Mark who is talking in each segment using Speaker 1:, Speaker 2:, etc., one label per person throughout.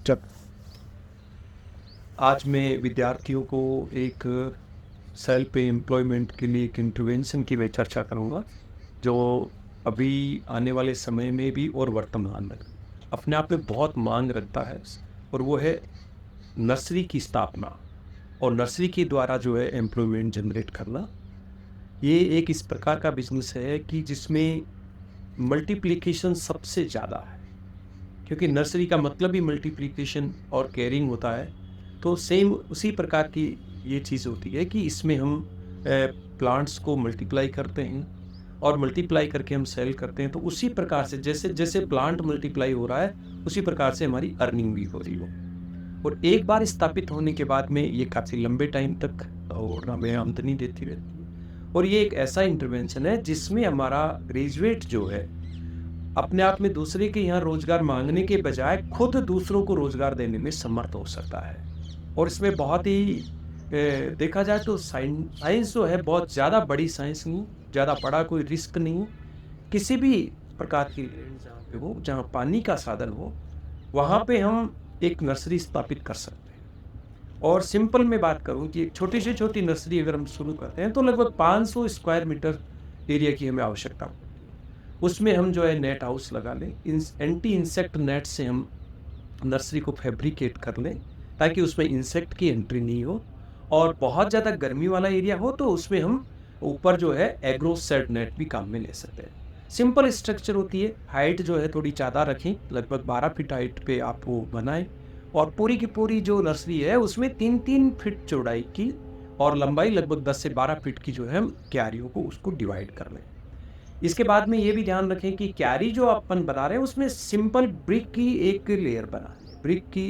Speaker 1: चल। आज मैं विद्यार्थियों को एक सेल्फ एम्प्लॉयमेंट के लिए एक इंटरवेंशन की मैं चर्चा करूंगा, जो अभी आने वाले समय में भी और वर्तमान में अपने आप में बहुत मांग रखता है। और वो है नर्सरी की स्थापना और नर्सरी के द्वारा जो है एम्प्लॉयमेंट जनरेट करना। ये एक इस प्रकार का बिजनेस है कि जिसमें मल्टीप्लिकेशन सबसे ज़्यादा है, क्योंकि नर्सरी का मतलब ही मल्टीप्लिकेशन और केयरिंग होता है। तो सेम उसी प्रकार की ये चीज़ होती है कि इसमें हम प्लांट्स को मल्टीप्लाई करते हैं और मल्टीप्लाई करके हम सेल करते हैं। तो उसी प्रकार से जैसे जैसे प्लांट मल्टीप्लाई हो रहा है, उसी प्रकार से हमारी अर्निंग भी हो रही हो। और एक बार स्थापित होने के बाद में ये काफ़ी लंबे टाइम तक और हमें आमदनी देती रहती है। और ये एक ऐसा इंटरवेंशन है जिसमें हमारा ग्रेजुएट जो है अपने आप में दूसरे के यहाँ रोजगार मांगने के बजाय खुद दूसरों को रोजगार देने में समर्थ हो सकता है। और इसमें बहुत ही देखा जाए तो साइंस जो है बहुत ज़्यादा बड़ी साइंस नहीं, ज़्यादा बड़ा कोई रिस्क नहीं। किसी भी प्रकार की लैंड जहाँ पे हो, जहाँ पानी का साधन हो, वहाँ पे हम एक नर्सरी स्थापित कर सकते हैं। और सिंपल मैं बात करूँ कि एक छोटी से छोटी नर्सरी अगर हम शुरू करते हैं तो लगभग 500 स्क्वायर मीटर एरिया की हमें आवश्यकता होती है। उसमें हम जो है नेट हाउस लगा लें, एंटी इंसेक्ट नेट से हम नर्सरी को फैब्रिकेट कर लें ताकि उसमें इंसेक्ट की एंट्री नहीं हो। और बहुत ज़्यादा गर्मी वाला एरिया हो तो उसमें हम ऊपर जो है एग्रो सेड नेट भी काम में ले सकते हैं। सिंपल स्ट्रक्चर होती है, हाइट जो है थोड़ी ज़्यादा रखें, लगभग 12 फीट हाइट पे आप वो बनाएं। और पूरी की पूरी जो नर्सरी है उसमें 3-3 फीट चौड़ाई की और लंबाई लगभग 10 से 12 फीट की जो है हम क्यारियों को उसको डिवाइड कर लें। इसके बाद में ये भी ध्यान रखें कि क्यारी जो अपन बना रहे हैं उसमें सिंपल ब्रिक की एक लेयर बनानी है, ब्रिक की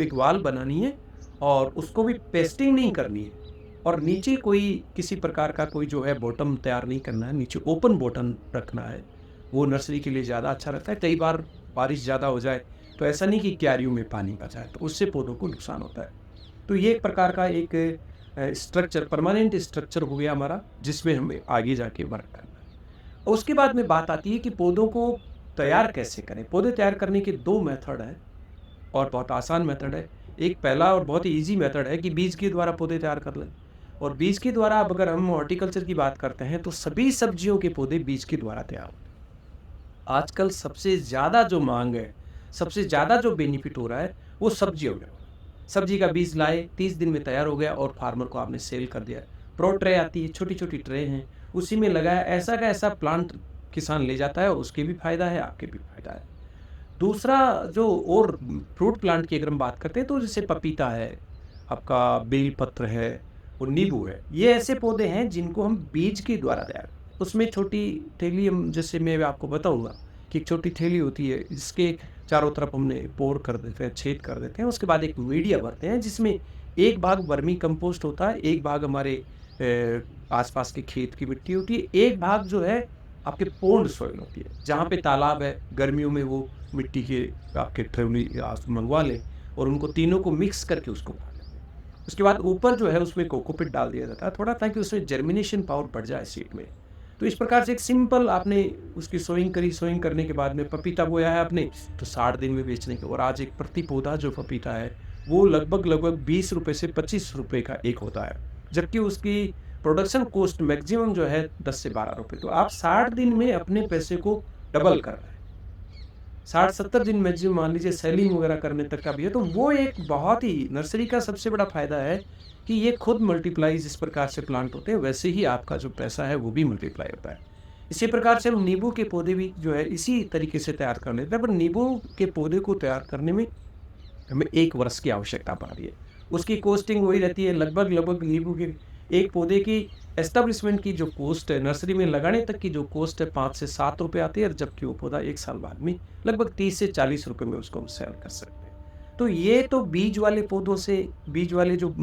Speaker 1: एक वाल बनानी है और उसको भी पेस्टिंग नहीं करनी है। और नीचे कोई किसी प्रकार का कोई जो है बॉटम तैयार नहीं करना है, नीचे ओपन बॉटम रखना है। वो नर्सरी के लिए ज़्यादा अच्छा रहता है। कई बार बारिश ज़्यादा हो जाए तो ऐसा नहीं कि क्यारियों में पानी बच जाए, तो उससे पौधों को नुकसान होता है। तो ये एक प्रकार का एक स्ट्रक्चर, परमानेंट स्ट्रक्चर हो गया हमारा, जिसमें हमें आगे जाके वर्क करना है। उसके बाद में बात आती है कि पौधों को तैयार कैसे करें। पौधे तैयार करने के 2 मेथड हैं और बहुत आसान मेथड है। एक पहला और बहुत ही ईजी मेथड है कि बीज के द्वारा पौधे तैयार कर लें। और बीज के द्वारा अब अगर हम हॉर्टिकल्चर की बात करते हैं तो सभी सब्जियों के पौधे बीज के द्वारा तैयार होते हैं। आजकल सबसे ज़्यादा जो मांग है, सबसे ज़्यादा जो बेनिफिट हो रहा है वो सब्जियों में हो रहा है। सब्जी का बीज लाए, 30 दिन में तैयार हो गया और फार्मर को आपने सेल कर दिया। प्रो ट्रे आती है, छोटी छोटी ट्रे हैं, उसी में लगाया, ऐसा का ऐसा प्लांट किसान ले जाता है और उसके भी फायदा है, आपके भी फायदा है। दूसरा जो और फ्रूट प्लांट की अगर हम बात करते हैं तो जैसे पपीता है, आपका बेल पत्र है और नींबू है। ये ऐसे पौधे हैं जिनको हम बीज के द्वारा तैयार, उसमें छोटी थैली, हम जैसे मैं आपको बताऊंगा कि एक छोटी थैली होती है, इसके चारों तरफ हमने पोर कर देते हैं, छेद कर देते हैं। उसके बाद एक मीडिया भरते हैं जिसमें एक भाग वर्मी कंपोस्ट होता है, एक भाग हमारे आसपास के खेत की मिट्टी होती है, एक भाग जो है आपके पोन्ड सॉइल होती है, जहाँ पे तालाब है। गर्मियों में वो मिट्टी के आपके थैली आप मंगवा लें और उनको तीनों को मिक्स करके उसको खा लें। उसके बाद ऊपर जो है उसमें कोकोपीट डाल दिया जाता है थोड़ा, ताकि उसमें जर्मिनेशन पावर बढ़ जाए सीड में। तो इस प्रकार से एक सिंपल आपने उसकी सोइंग करी, सोइंग करने के बाद में पपीता बोया है आपने, तो 60 दिन में बेचने के। और आज एक प्रति पौधा जो पपीता है वो लगभग लगभग 20 रुपये से 25 रुपये का एक होता है, जबकि उसकी प्रोडक्शन कॉस्ट मैक्सिमम जो है 10 से 12 रुपये। तो आप 60 दिन में अपने पैसे को डबल कर रहे हैं। 60-70 दिन मैक्सिमम मान लीजिए सेलिंग वगैरह करने तक का भी है। तो वो एक बहुत ही नर्सरी का सबसे बड़ा फायदा है कि ये खुद मल्टीप्लाई, जिस प्रकार से प्लांट होते हैं वैसे ही आपका जो पैसा है वो भी मल्टीप्लाई होता है। इसी प्रकार से हम नींबू के पौधे भी जो है इसी तरीके से तैयार कर लेते हैं। पर नींबू के पौधे को तैयार करने में हमें 1 वर्ष की आवश्यकता पड़ रही है। उसकी कॉस्टिंग वही रहती है, लगभग लगभग नींबू के एक पौधे की एस्टेब्लिशमेंट की जो कॉस्ट है, नर्सरी में लगाने तक की जो कॉस्ट है 5 से 7 रुपये आती है, और जबकि वो पौधा 1 साल बाद में लगभग 30 से 40 रुपये में उसको हम सेल कर सकते हैं। तो ये तो बीज वाले पौधों से, बीज वाले जो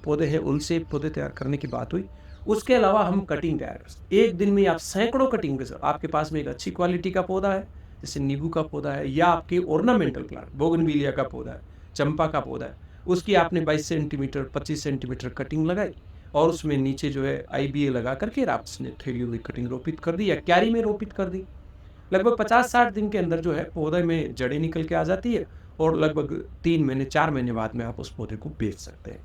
Speaker 1: पौधे हैं उनसे पौधे तैयार करने की बात हुई। उसके अलावा हम कटिंग तैयार कर सकते हैं। एक दिन में आप सैकड़ों कटिंग कर सकते। आपके पास में एक अच्छी क्वालिटी का पौधा है, जैसे नींबू का पौधा है, या आपके ऑर्नामेंटल प्लांट बोगनविलिया का पौधा है, चंपा का पौधा है, उसकी आपने 22 सेंटीमीटर 25 सेंटीमीटर कटिंग लगाई और उसमें नीचे जो है आईबीए लगा करके आपने थैलियों की कटिंग रोपित कर दी या क्यारी में रोपित कर दी। लगभग 50-60 दिन के अंदर जो है पौधे में जड़ें निकल के आ जाती है और लगभग 3 महीने 4 महीने बाद में आप उस पौधे को बेच सकते हैं।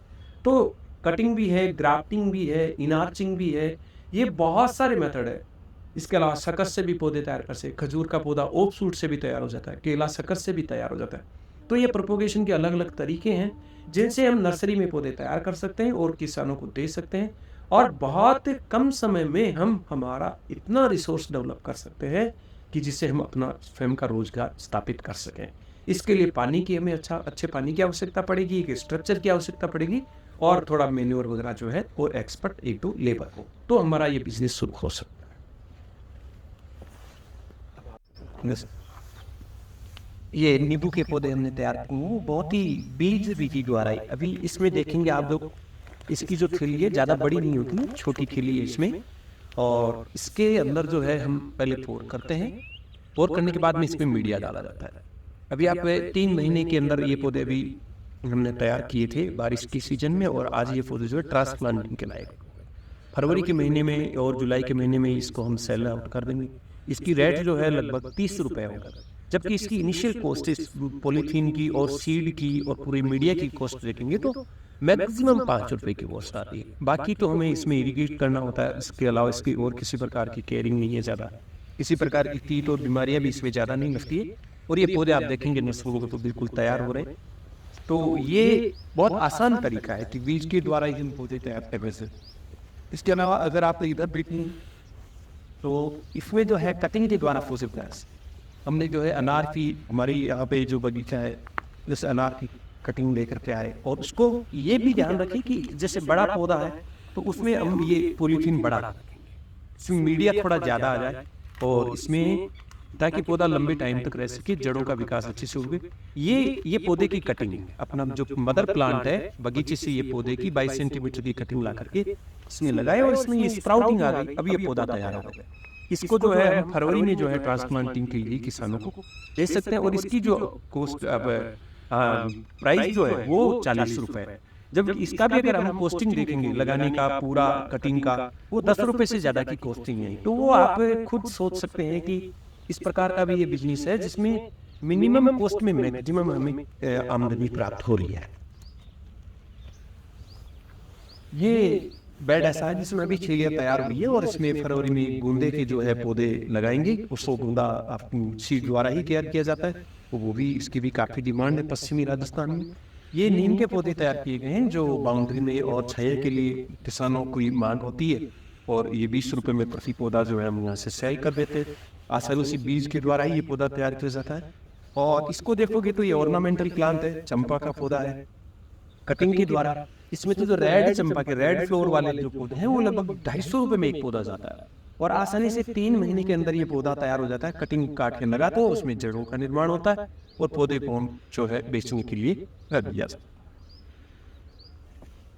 Speaker 1: तो कटिंग भी है, ग्राफ्टिंग भी है, इनार्चिंग भी है, ये बहुत सारे मेथड है। इसके अलावा शकस से भी पौधे तैयार कर सकते हैं, खजूर का पौधा ओक सूट से भी तैयार हो जाता है, केला शकस से भी तैयार हो जाता है। तो ये प्रोपोगेशन के अलग-अलग तरीके हैं, जिनसे हम नर्सरी में पौधे तैयार कर सकते हैं और किसानों को दे सकते हैं और बहुत कम समय में हम हमारा इतना रिसोर्स डेवलप कर सकते हैं कि जिससे हम अपना स्वयं का रोजगार स्थापित कर सकें। इसके लिए पानी की हमें अच्छे पानी की आवश्यकता पड़ेगी, एक स्ट्रक्चर की आवश्यकता पड़ेगी और थोड़ा मैन्योर वगैरह जो है और एक्सपर्ट 1-2 लेबर हो, तो हमारा ये बिजनेस शुरू हो सकता है।
Speaker 2: ये नींबू के पौधे हमने तैयार किए हैं, बहुत ही बीज विधि द्वारा ही। अभी इसमें देखेंगे आप लोग, इसकी जो खिली है ज़्यादा बड़ी नहीं होती, छोटी खिली है इसमें। और इसके अंदर जो है हम पहले पोर करते हैं, पोर करने के बाद में इसमें मीडिया डाला जाता है। अभी आप 3 महीने के अंदर ये पौधे अभी हमने तैयार किए थे बारिश के सीजन में, और आज ये पौधे जो है ट्रांसप्लांटिंग के लायक। फरवरी के महीने में और जुलाई के महीने में इसको हम सेल आउट कर देंगे। इसकी रेट जो है लगभग 30 रुपये होगा, जबकि इसकी इनिशियल कॉस्ट इस पॉलीथीन की और सीड की और पूरी मीडिया की कॉस्ट देखेंगे तो मैक्सिमम 5 रुपये की कॉस्ट आती है। बाकी तो हमें इसमें इरीगेट करना होता है, इसके अलावा इसकी और किसी प्रकार की केयरिंग नहीं है ज़्यादा, किसी प्रकार की कीट और बीमारियां भी इसमें ज़्यादा नहीं लगती है। और ये पौधे आप देखेंगे नर्सरियों को तो बिल्कुल तैयार हो रहे हैं। तो ये बहुत आसान तरीका है कि बीज के द्वारा ही हम पौधे तैयार करने से। इसके अलावा अगर आप इधर देखें तो इसमें जो है कटिंग के द्वारा पौधे प्लास हमने जो है अनार की, हमारी यहाँ पे जो बगीचा है जैसे अनार की कटिंग लेकर के आए, और उसको ये भी ध्यान रखें कि जैसे बड़ा पौधा है तो उसमें हम ये पॉलीथीन बड़ा रखेंगे, इसमें मीडिया थोड़ा ज़्यादा आ जाए और इसमें, ताकि पौधा लंबे टाइम तक रह सके, जड़ों का विकास अच्छे से होगे। ये पौधे की कटिंग है, अपना जो मदर प्लांट है बगीचे से, ये पौधे की 22 सेंटीमीटर की कटिंग ला करके इसमें लगाए और इसमें ये स्प्राउटिंग आ गई, अब ये पौधा तैयार हो गया। इसको जो है हम फरवरी में जो है ट्रांसप्लांटिंग के लिए किसानों को दे सकते हैं, और इसकी जो कॉस्ट अब प्राइस जो है वो 40 रुपये है। जब इसका भी अगर हम कॉस्टिंग देखेंगे लगाने का, पूरा कटिंग का, वो 10 रुपये से ज़्यादा की कॉस्टिंग है। तो वो आप खुद सोच सकते हैं कि इस प्रकार का भी ये बिजनेस है जिसमें मिनिमम कॉस्ट में मैक्सिमम हमें आमदनी प्राप्त हो रही है। ये बेड ऐसा है जिसमें अभी खिलियाँ तैयार हुई है और इसमें फरवरी में गूंदे के जो है पौधे लगाएंगे। उसको गूंदा सीड द्वारा ही तैयार किया जाता है, तो वो भी, इसकी भी काफ़ी डिमांड है पश्चिमी राजस्थान में। ये नीम के पौधे तैयार किए गए हैं जो बाउंड्री में और छाया के लिए किसानों की मांग होती है, और ये 20 रुपये में प्रति पौधा जो है हम यहाँ से सेल कर देते हैं। आसानी से बीज के द्वारा ही ये पौधा तैयार किया जाता है। और इसको देखोगे तो ये ऑर्नामेंटल प्लांट है, चंपा का पौधा है, कटिंग के द्वारा। इसमें तो जो रेड चंपा के रेड फ्लोर वाले जो पौधे हैं वो लगभग 250 रुपये में एक पौधा जाता है, और आसानी से 3 महीने के अंदर ये पौधा तैयार हो जाता है। कटिंग काट के लगाते हो, उसमें जड़ों का निर्माण होता है और पौधे को हम जो है बेचने के लिए रख दिया जाता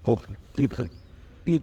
Speaker 2: है।